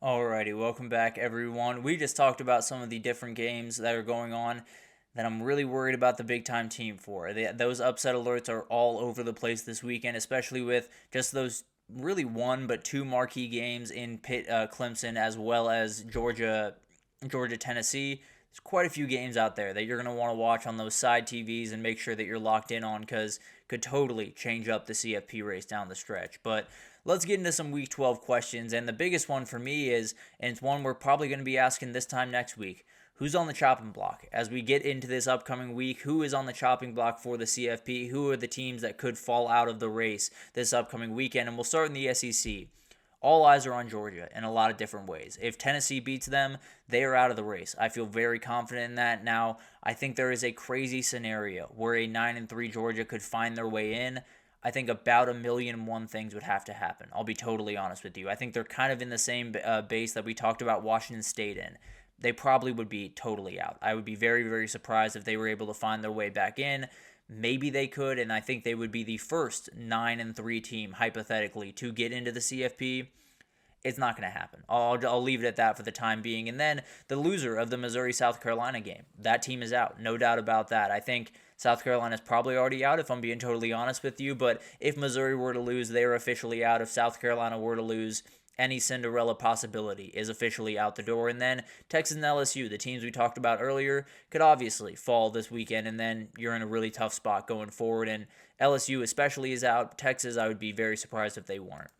Alrighty, welcome back everyone. We just talked about some of the different games that are going on that I'm really worried about the big time team for. Those upset alerts are all over the place this weekend, especially with just those really one but two marquee games in Clemson, as well as Georgia, Tennessee. There's quite a few games out there that you're going to want to watch on those side TVs and make sure that you're locked in on, because could totally change up the CFP race down the stretch. But let's get into some Week 12 questions. And the biggest one for me is, and it's one we're probably going to be asking this time next week, who's on the chopping block? As we get into this upcoming week, who is on the chopping block for the CFP? Who are the teams that could fall out of the race this upcoming weekend? And we'll start in the SEC. All eyes are on Georgia in a lot of different ways. If Tennessee beats them, they are out of the race. I feel very confident in that. Now, I think there is a crazy scenario where a 9-3 Georgia could find their way in. I think about a million and one things would have to happen. I'll be totally honest with you. I think they're kind of in the same base that we talked about Washington State in. They probably would be totally out. I would be very, very surprised if they were able to find their way back in. Maybe they could, and I think they would be the first 9-3 team, hypothetically, to get into the CFP. It's not going to happen. I'll leave it at that for the time being. And then the loser of the Missouri-South Carolina game, that team is out. No doubt about that. I think South Carolina is probably already out, if I'm being totally honest with you. But if Missouri were to lose, they are officially out. If South Carolina were to lose, any Cinderella possibility is officially out the door. And then Texas and LSU, the teams we talked about earlier, could obviously fall this weekend, and then you're in a really tough spot going forward. And LSU especially is out. Texas, I would be very surprised if they weren't.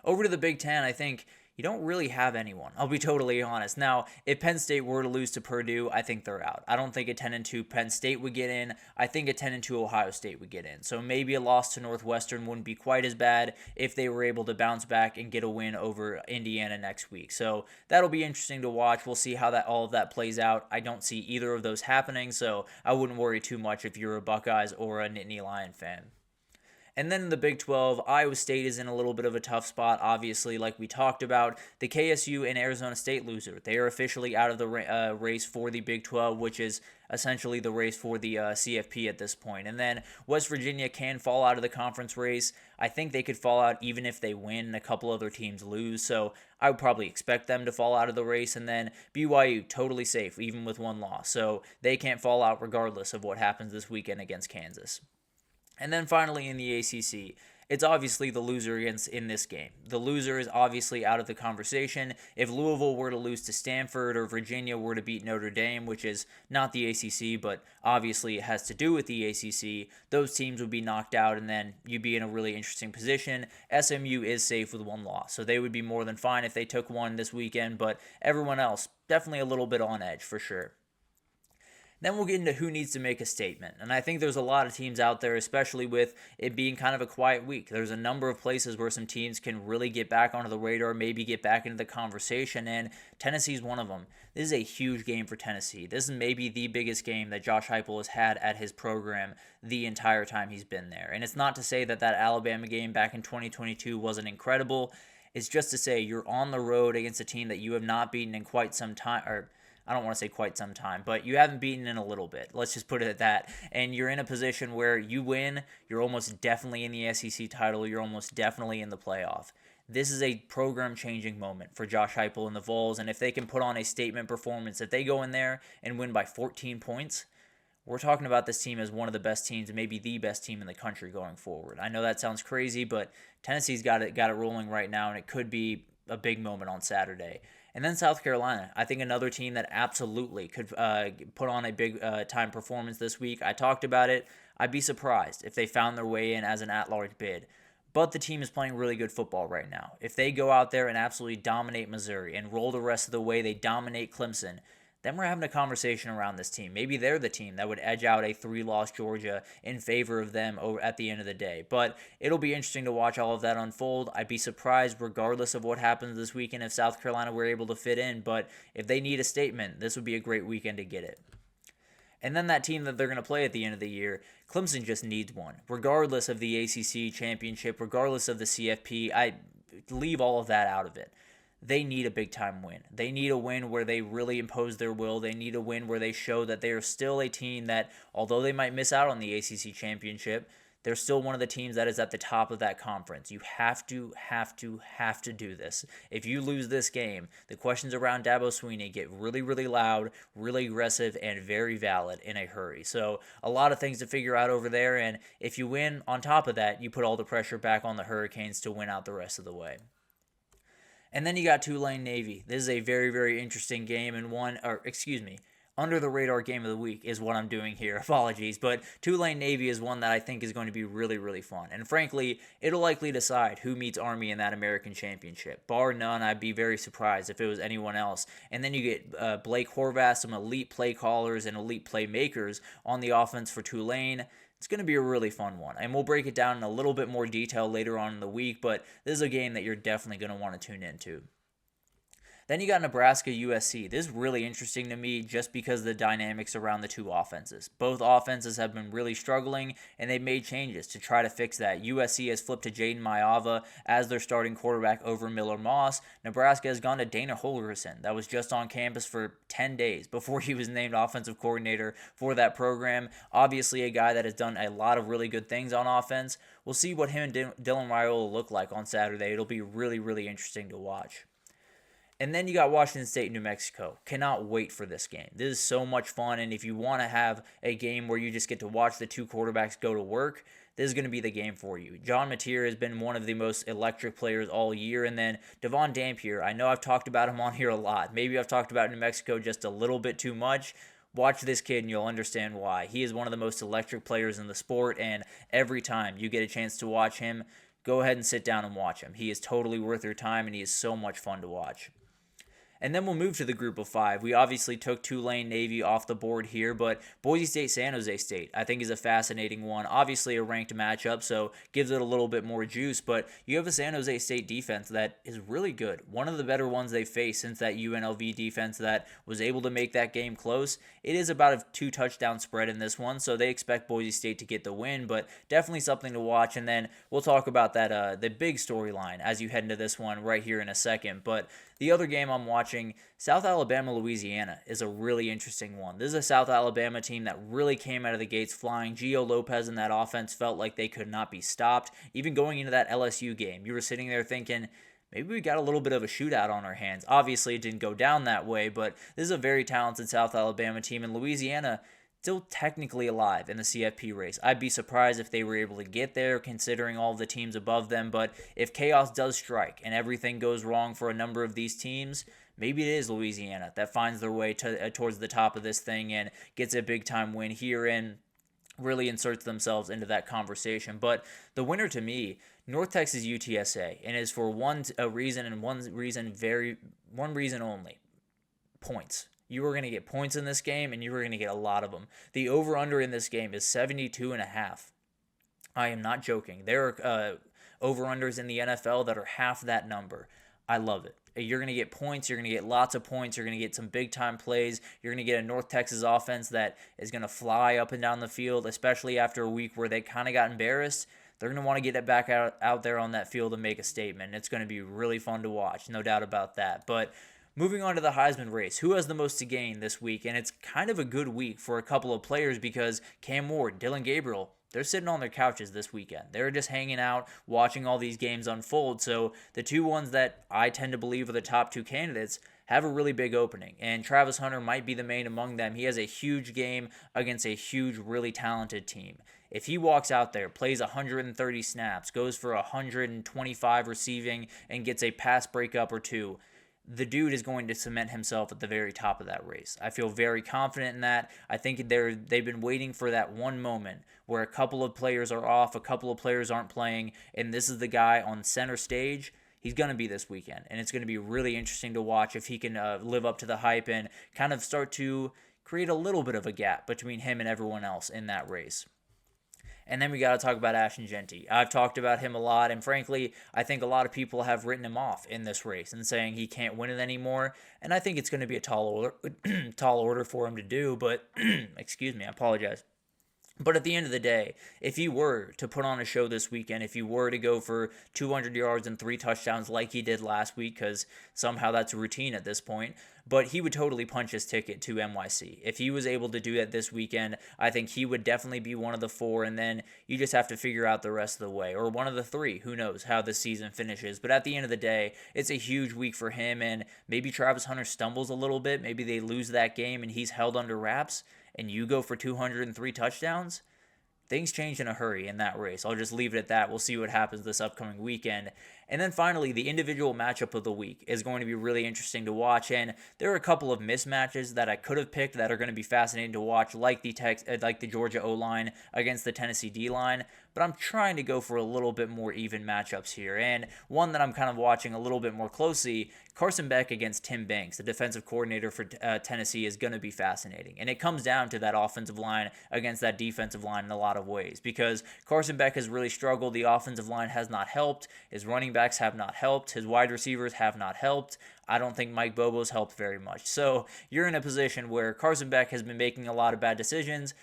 Over to the Big Ten, I think you don't really have anyone. I'll be totally honest. Now, if Penn State were to lose to Purdue, I think they're out. I don't think a 10-2 Penn State would get in. I think a 10-2 Ohio State would get in. So maybe a loss to Northwestern wouldn't be quite as bad if they were able to bounce back and get a win over Indiana next week. So that'll be interesting to watch. We'll see how all of that plays out. I don't see either of those happening, so I wouldn't worry too much if you're a Buckeyes or a Nittany Lion fan. And then in the Big 12, Iowa State is in a little bit of a tough spot, obviously, like we talked about. The KSU and Arizona State loser, they are officially out of the race for the Big 12, which is essentially the race for the CFP at this point. And then West Virginia can fall out of the conference race. I think they could fall out even if they win and a couple other teams lose. So I would probably expect them to fall out of the race. And then BYU, totally safe, even with one loss. So they can't fall out regardless of what happens this weekend against Kansas. And then finally in the ACC, it's obviously the loser in this game. The loser is obviously out of the conversation. If Louisville were to lose to Stanford or Virginia were to beat Notre Dame, which is not the ACC, but obviously it has to do with the ACC, those teams would be knocked out, and then you'd be in a really interesting position. SMU is safe with one loss, so they would be more than fine if they took one this weekend, but everyone else, definitely a little bit on edge for sure. Then we'll get into who needs to make a statement. And I think there's a lot of teams out there, especially with it being kind of a quiet week. There's a number of places where some teams can really get back onto the radar, maybe get back into the conversation, and Tennessee's one of them. This is a huge game for Tennessee. This is maybe the biggest game that Josh Heupel has had at his program the entire time he's been there. And it's not to say that Alabama game back in 2022 wasn't incredible. It's just to say you're on the road against a team that you have not beaten in quite some time, or I don't want to say quite some time, but you haven't beaten in a little bit. Let's just put it at that. And you're in a position where you win, you're almost definitely in the SEC title, you're almost definitely in the playoff. This is a program-changing moment for Josh Heupel and the Vols, and if they can put on a statement performance, if they go in there and win by 14 points, we're talking about this team as one of the best teams, maybe the best team in the country going forward. I know that sounds crazy, but Tennessee's got it rolling right now, and it could be a big moment on Saturday. And then South Carolina, I think another team that absolutely could put on a big time performance this week. I talked about it. I'd be surprised if they found their way in as an at-large bid. But the team is playing really good football right now. If they go out there and absolutely dominate Missouri and roll the rest of the way they dominate Clemson, then we're having a conversation around this team. Maybe they're the team that would edge out a 3-loss Georgia in favor of them at the end of the day. But it'll be interesting to watch all of that unfold. I'd be surprised regardless of what happens this weekend if South Carolina were able to fit in. But if they need a statement, this would be a great weekend to get it. And then that team that they're going to play at the end of the year, Clemson just needs one. Regardless of the ACC championship, regardless of the CFP, I leave all of that out of it. They need a big-time win. They need a win where they really impose their will. They need a win where they show that they are still a team that, although they might miss out on the ACC championship, they're still one of the teams that is at the top of that conference. You have to do this. If you lose this game, the questions around Dabo Swinney get really, really loud, really aggressive, and very valid in a hurry. So a lot of things to figure out over there, and if you win, on top of that, you put all the pressure back on the Hurricanes to win out the rest of the way. And then you got Tulane Navy. This is a very, very interesting game, and under the radar game of the week is what I'm doing here. Apologies. But Tulane Navy is one that I think is going to be really, really fun. And frankly, it'll likely decide who meets Army in that American Championship. Bar none, I'd be very surprised if it was anyone else. And then you get Blake Horvath, some elite play callers and elite playmakers on the offense for Tulane. It's going to be a really fun one, and we'll break it down in a little bit more detail later on in the week, but this is a game that you're definitely going to want to tune into. Then you got Nebraska USC. This is really interesting to me just because of the dynamics around the two offenses. Both offenses have been really struggling, and they've made changes to try to fix that. USC has flipped to Jaden Maiava as their starting quarterback over Miller Moss. Nebraska has gone to Dana Holgorsen. That was just on campus for 10 days before he was named offensive coordinator for that program. Obviously a guy that has done a lot of really good things on offense. We'll see what him and Dylan Raiola look like on Saturday. It'll be really, really interesting to watch. And then you got Washington State, New Mexico. Cannot wait for this game. This is so much fun, and if you want to have a game where you just get to watch the two quarterbacks go to work, this is going to be the game for you. John Mateer has been one of the most electric players all year, and then Devon Dampier. I know I've talked about him on here a lot. Maybe I've talked about New Mexico just a little bit too much. Watch this kid and you'll understand why. He is one of the most electric players in the sport, and every time you get a chance to watch him, go ahead and sit down and watch him. He is totally worth your time, and he is so much fun to watch. And then we'll move to the group of five. We obviously took Tulane Navy off the board here, but Boise State, San Jose State, I think is a fascinating one. Obviously a ranked matchup, so gives it a little bit more juice, but you have a San Jose State defense that is really good. One of the better ones they've faced since that UNLV defense that was able to make that game close. It is about a 2-touchdown spread in this one, so they expect Boise State to get the win, but definitely something to watch. And then we'll talk about that the big storyline as you head into this one right here in a second. But the other game I'm watching, South Alabama, Louisiana, is a really interesting one. This is a South Alabama team that really came out of the gates flying. Gio Lopez and that offense felt like they could not be stopped. Even going into that LSU game, you were sitting there thinking, maybe we got a little bit of a shootout on our hands. Obviously, it didn't go down that way, but this is a very talented South Alabama team, and Louisiana still technically alive in the CFP race. I'd be surprised if they were able to get there considering all of the teams above them, but if chaos does strike and everything goes wrong for a number of these teams, maybe it is Louisiana that finds their way towards the top of this thing and gets a big-time win here and really inserts themselves into that conversation. But the winner to me, North Texas UTSA, and is for one reason only: points. You are going to get points in this game, and you are going to get a lot of them. The over-under in this game is 72.5. I am not joking. There are over-unders in the NFL that are half that number. I love it. You're going to get points. You're going to get lots of points. You're going to get some big-time plays. You're going to get a North Texas offense that is going to fly up and down the field, especially after a week where they kind of got embarrassed. They're going to want to get it back out there on that field and make a statement. It's going to be really fun to watch, no doubt about that. But moving on to the Heisman race, who has the most to gain this week? And it's kind of a good week for a couple of players because Cam Ward, Dylan Gabriel, they're sitting on their couches this weekend. They're just hanging out, watching all these games unfold. So the two ones that I tend to believe are the top two candidates have a really big opening. And Travis Hunter might be the main among them. He has a huge game against a huge, really talented team. If he walks out there, plays 130 snaps, goes for 125 receiving, and gets a pass breakup or two, the dude is going to cement himself at the very top of that race. I feel very confident in that. I think they've been waiting for that one moment where a couple of players are off, a couple of players aren't playing, and this is the guy on center stage. He's going to be this weekend, and it's going to be really interesting to watch if he can live up to the hype and kind of start to create a little bit of a gap between him and everyone else in that race. And then we got to talk about Ashton Jeanty. I've talked about him a lot, and frankly, I think a lot of people have written him off in this race and saying he can't win it anymore. And I think it's going to be a tall order for him to do, but excuse me, I apologize. But at the end of the day, if he were to put on a show this weekend, if he were to go for 200 yards and 3 touchdowns like he did last week, because somehow that's a routine at this point, but he would totally punch his ticket to NYC. If he was able to do that this weekend, I think he would definitely be one of the four, and then you just have to figure out the rest of the way, or one of the three. Who knows how the season finishes? But at the end of the day, it's a huge week for him, and maybe Travis Hunter stumbles a little bit. Maybe they lose that game and he's held under wraps and you go for 203 touchdowns, things change in a hurry in that race. I'll just leave it at that. We'll see what happens this upcoming weekend. And then finally, the individual matchup of the week is going to be really interesting to watch. And there are a couple of mismatches that I could have picked that are going to be fascinating to watch, like the Georgia O-line against the Tennessee D-line. But I'm trying to go for a little bit more even matchups here. And one that I'm kind of watching a little bit more closely, Carson Beck against Tim Banks, the defensive coordinator for Tennessee, is going to be fascinating. And it comes down to that offensive line against that defensive line in a lot of ways, because Carson Beck has really struggled. The offensive line has not helped. His running backs have not helped. His wide receivers have not helped. I don't think Mike Bobo's helped very much. So you're in a position where Carson Beck has been making a lot of bad decisions.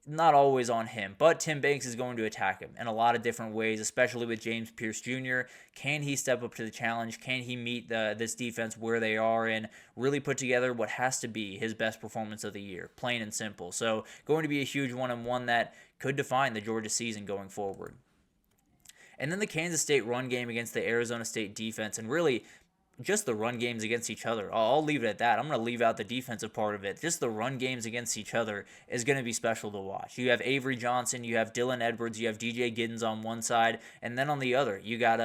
Not always on him, but Tim Banks is going to attack him in a lot of different ways, especially with James Pierce Jr. Can he step up to the challenge? Can he meet this defense where they are and really put together what has to be his best performance of the year, plain and simple? So going to be a huge one, and one that could define the Georgia season going forward. And then the Kansas State run game against the Arizona State defense, and really just the run games against each other. I'll leave it at that. I'm going to leave out the defensive part of it. Just the run games against each other is going to be special to watch. You have Avery Johnson, you have Dylan Edwards, you have DJ Giddens on one side, and then on the other, you got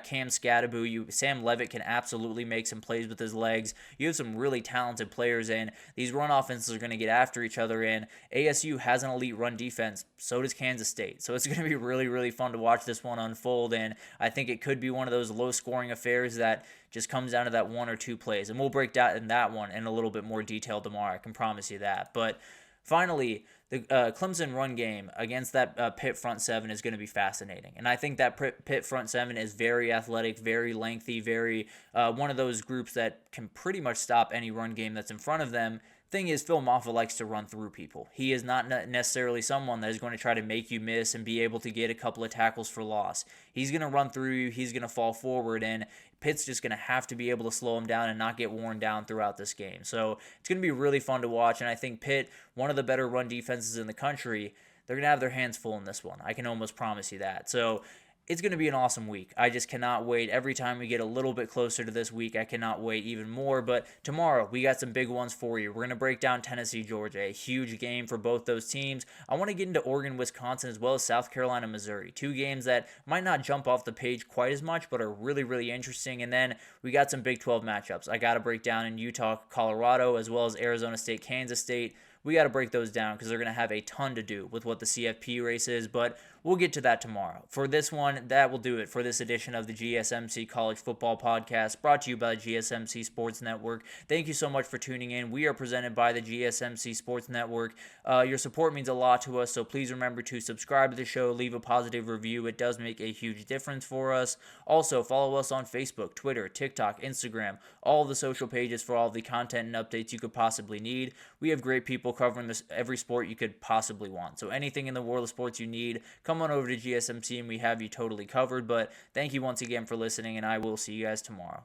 Cam Scadaboo. Sam Levitt can absolutely make some plays with his legs. You have some really talented players, and these run offenses are going to get after each other. And ASU has an elite run defense. So does Kansas State. So it's going to be really, really fun to watch this one unfold. And I think it could be one of those low-scoring affairs that just comes down to that one or two plays. And we'll break down that one in a little bit more detail tomorrow. I can promise you that. But finally, the Clemson run game against that Pitt front seven is going to be fascinating. And I think that Pitt front seven is very athletic, very lengthy, very one of those groups that can pretty much stop any run game that's in front of them. Thing is, Phil Maffa likes to run through people. He is not necessarily someone that is going to try to make you miss and be able to get a couple of tackles for loss. He's going to run through you. He's going to fall forward, and Pitt's just going to have to be able to slow him down and not get worn down throughout this game. So it's going to be really fun to watch, and I think Pitt, one of the better run defenses in the country, they're going to have their hands full in this one. I can almost promise you that. So it's going to be an awesome week. I just cannot wait. Every time we get a little bit closer to this week, I cannot wait even more. But tomorrow, we got some big ones for you. We're going to break down Tennessee, Georgia, a huge game for both those teams. I want to get into Oregon, Wisconsin, as well as South Carolina, Missouri. Two games that might not jump off the page quite as much, but are really, really interesting. And then we got some Big 12 matchups. I got to break down in Utah, Colorado, as well as Arizona State, Kansas State. We got to break those down because they're going to have a ton to do with what the CFP race is, but we'll get to that tomorrow. For this one, that will do it for this edition of the GSMC College Football Podcast, brought to you by the GSMC Sports Network. Thank you so much for tuning in. We are presented by the GSMC Sports Network. Your support means a lot to us, so please remember to subscribe to the show, leave a positive review. It does make a huge difference for us. Also, follow us on Facebook, Twitter, TikTok, Instagram, all the social pages for all the content and updates you could possibly need. We have great people covering every sport you could possibly want. So anything in the world of sports you need, come on over to GSMC and we have you totally covered. But thank you once again for listening, and I will see you guys tomorrow.